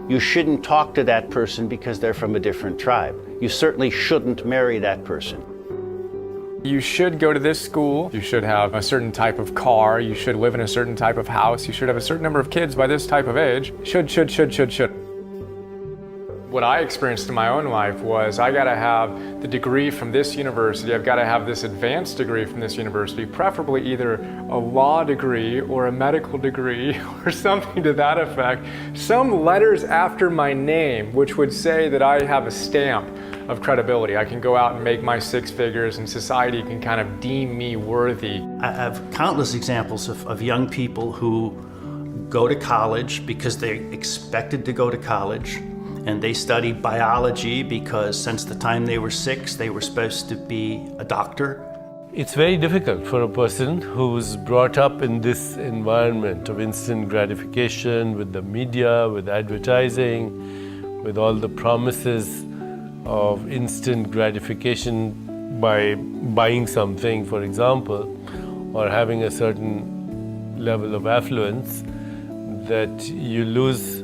You shouldn't talk to that person because they're from a different tribe. You certainly shouldn't marry that person. You should go to this school, you should have a certain type of car, you should live in a certain type of house, you should have a certain number of kids by this type of age. Should. What I experienced in my own life was I gotta have the degree from this university, I've gotta have this advanced degree from this university, preferably either a law degree or a medical degree or something to that effect. Some letters after my name which would say that I have a stamp of credibility. I can go out and make my six figures and society can kind of deem me worthy. I have countless examples of young people who go to college because they're expected to go to college, and they study biology because since the time they were 6, they were supposed to be a doctor. It's very difficult for a person who's brought up in this environment of instant gratification, with the media, with advertising, with all the promises of instant gratification by buying something, for example, or having a certain level of affluence, that you lose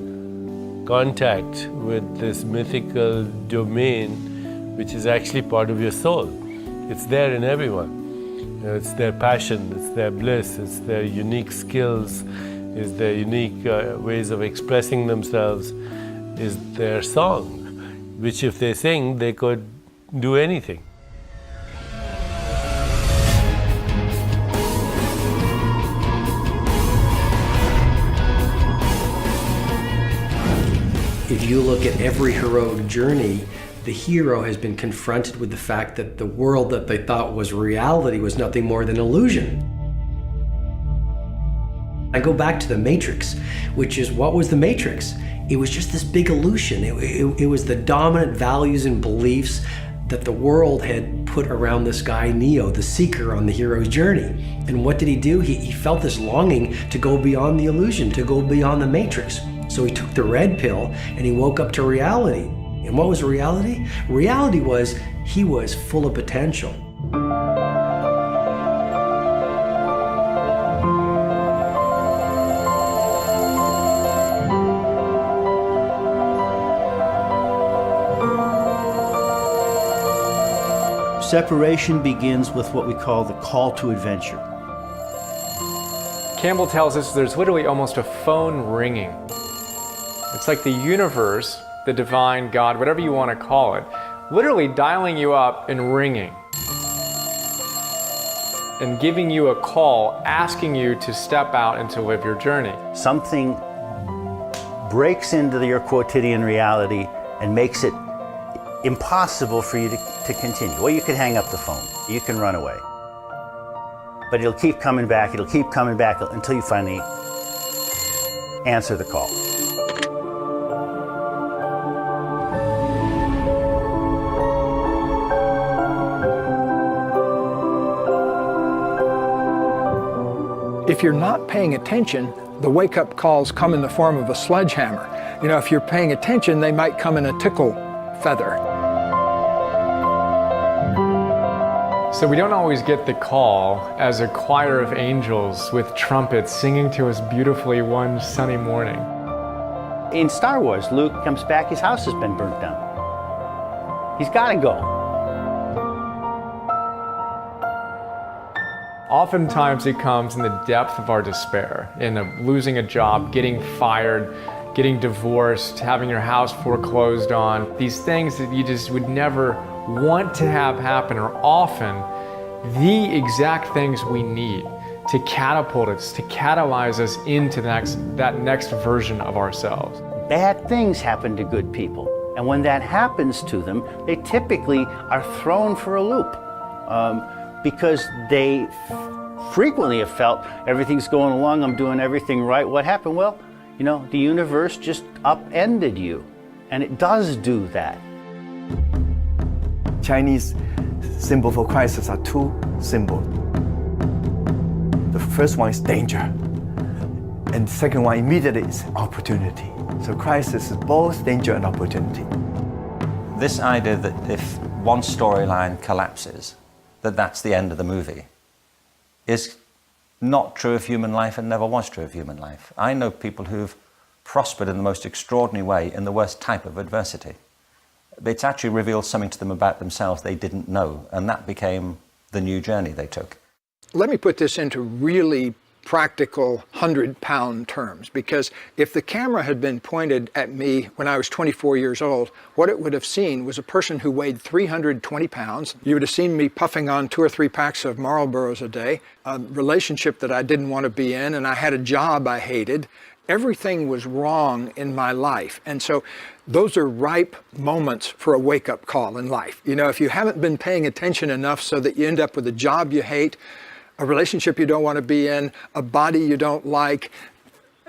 contact with this mythical domain which is actually part of your soul. It's there in everyone. It's their passion, it's their bliss, it's their unique skills, it's their unique ways of expressing themselves, is their song, which if they sing, they could do anything. If you look at every heroic journey, the hero has been confronted with the fact that the world that they thought was reality was nothing more than illusion. I go back to the Matrix, which is, what was the Matrix? It was just this big illusion. It was the dominant values and beliefs that the world had put around this guy, Neo, the seeker on the hero's journey. And what did he do? He felt this longing to go beyond the illusion, to go beyond the Matrix. So he took the red pill and he woke up to reality. And what was reality? Reality was he was full of potential. Separation begins with what we call the call to adventure. Campbell tells us there's literally almost a phone ringing. It's like the universe, the divine, God, whatever you want to call it, literally dialing you up and ringing and giving you a call, asking you to step out and to live your journey. Something breaks into your quotidian reality and makes it impossible for you to continue. Well, you can hang up the phone, you can run away, but it'll keep coming back until you finally answer the call. If you're not paying attention, the wake-up calls come in the form of a sledgehammer. You know, if you're paying attention, they might come in a tickle feather. So we don't always get the call as a choir of angels with trumpets singing to us beautifully one sunny morning. In Star Wars, Luke comes back, his house has been burnt down. He's got to go. Oftentimes it comes in the depth of our despair, in losing a job, getting fired, getting divorced, having your house foreclosed on. These things that you just would never want to have happen are often the exact things we need to catapult us, to catalyze us into that next version of ourselves. Bad things happen to good people, and when that happens to them, they typically are thrown for a loop. Because they frequently have felt everything's going along, I'm doing everything right. What happened? Well, you know, the universe just upended you, and it does do that. Chinese symbol for crisis are two symbols. The first one is danger, and the second one immediately is opportunity. So crisis is both danger and opportunity. This idea that if one storyline collapses, that's the end of the movie, is not true of human life and never was true of human life. I know people who've prospered in the most extraordinary way in the worst type of adversity. It's actually revealed something to them about themselves they didn't know, and that became the new journey they took. Let me put this into really practical 100-pound terms, because if the camera had been pointed at me when I was 24 years old, what it would have seen was a person who weighed 320 pounds. You would have seen me puffing on 2 or 3 packs of Marlboros a day, a relationship that I didn't want to be in, and I had a job I hated. Everything was wrong in my life. And so those are ripe moments for a wake-up call in life. You know, if you haven't been paying attention enough so that you end up with a job you hate, a relationship you don't want to be in, a body you don't like,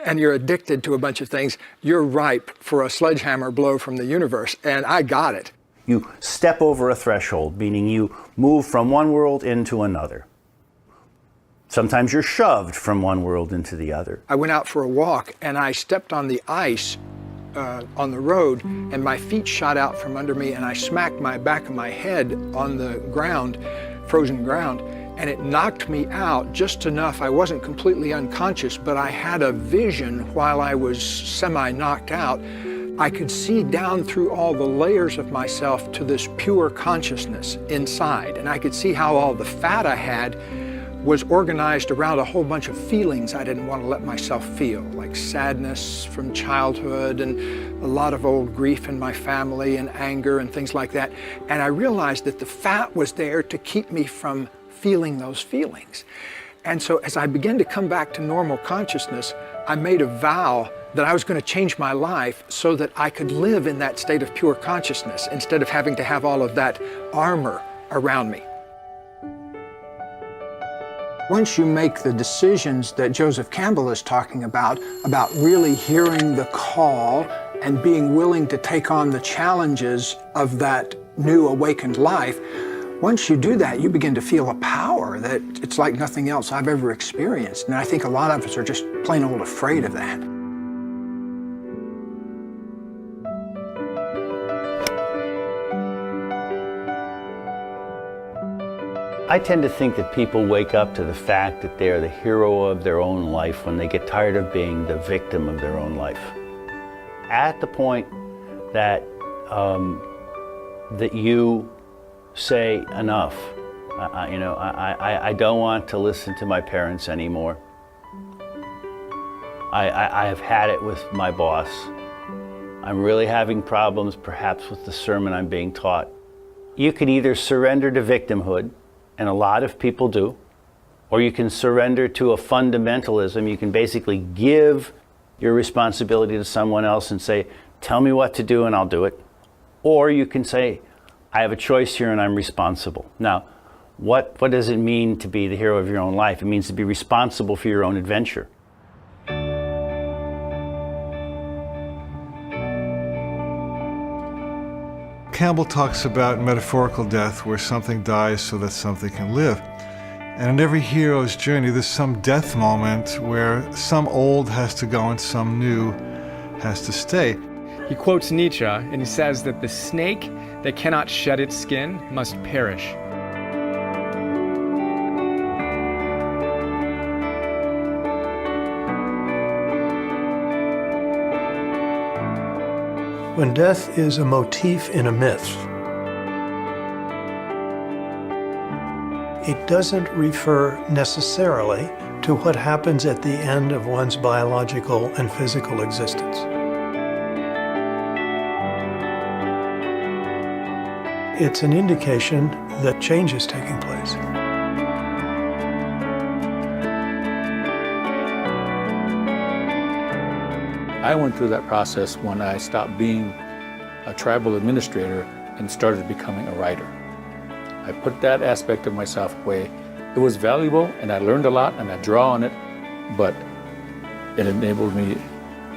and you're addicted to a bunch of things, you're ripe for a sledgehammer blow from the universe. And I got it. You step over a threshold, meaning you move from one world into another. Sometimes you're shoved from one world into the other. I went out for a walk and I stepped on the ice on the road, and my feet shot out from under me, and I smacked my back of my head on the ground, frozen ground, and it knocked me out just enough. I wasn't completely unconscious, but I had a vision while I was semi-knocked out. I could see down through all the layers of myself to this pure consciousness inside, and I could see how all the fat I had was organized around a whole bunch of feelings I didn't want to let myself feel, like sadness from childhood and a lot of old grief in my family and anger and things like that. And I realized that the fat was there to keep me from feeling those feelings. And so as I began to come back to normal consciousness, I made a vow that I was going to change my life so that I could live in that state of pure consciousness instead of having to have all of that armor around me. Once you make the decisions that Joseph Campbell is talking about really hearing the call and being willing to take on the challenges of that new awakened life, once you do that, you begin to feel a power that it's like nothing else I've ever experienced. And I think a lot of us are just plain old afraid of that. I tend to think that people wake up to the fact that they're the hero of their own life when they get tired of being the victim of their own life. At the point that that you say enough, I don't want to listen to my parents anymore. I have had it with my boss. I'm really having problems, perhaps, with the sermon I'm being taught. You can either surrender to victimhood, and a lot of people do, or you can surrender to a fundamentalism. You can basically give your responsibility to someone else and say, tell me what to do and I'll do it. Or you can say, I have a choice here and I'm responsible. Now, what does it mean to be the hero of your own life? It means to be responsible for your own adventure. Campbell talks about metaphorical death, where something dies so that something can live. And in every hero's journey, there's some death moment where some old has to go and some new has to stay. He quotes Nietzsche, and he says that the snake that cannot shed its skin must perish. When death is a motif in a myth, it doesn't refer necessarily to what happens at the end of one's biological and physical existence. It's an indication that change is taking place. I went through that process when I stopped being a tribal administrator and started becoming a writer. I put that aspect of myself away. It was valuable and I learned a lot and I draw on it, but it enabled me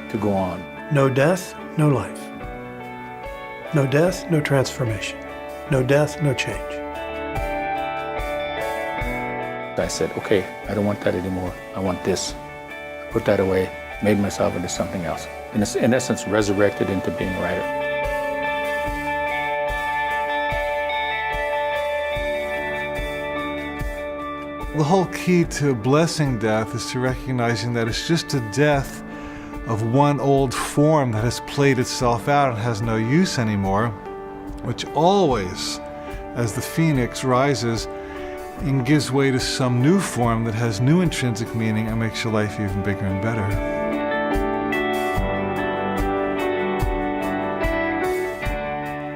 to go on. No death, no life. No death, no transformation. No death, no change. I said, okay, I don't want that anymore. I want this. Put that away. Made myself into something else. In essence, resurrected into being a writer. The whole key to blessing death is to recognizing that it's just a death of one old form that has played itself out and has no use anymore, which always, as the phoenix rises, and gives way to some new form that has new intrinsic meaning and makes your life even bigger and better.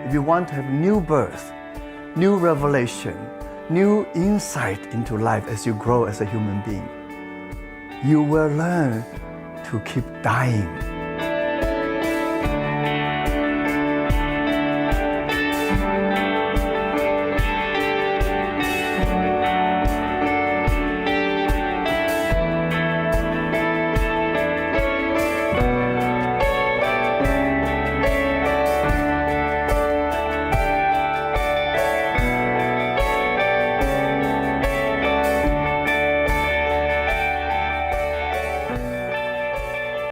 If you want to have new birth, new revelation, new insight into life as you grow as a human being, you will learn to keep dying.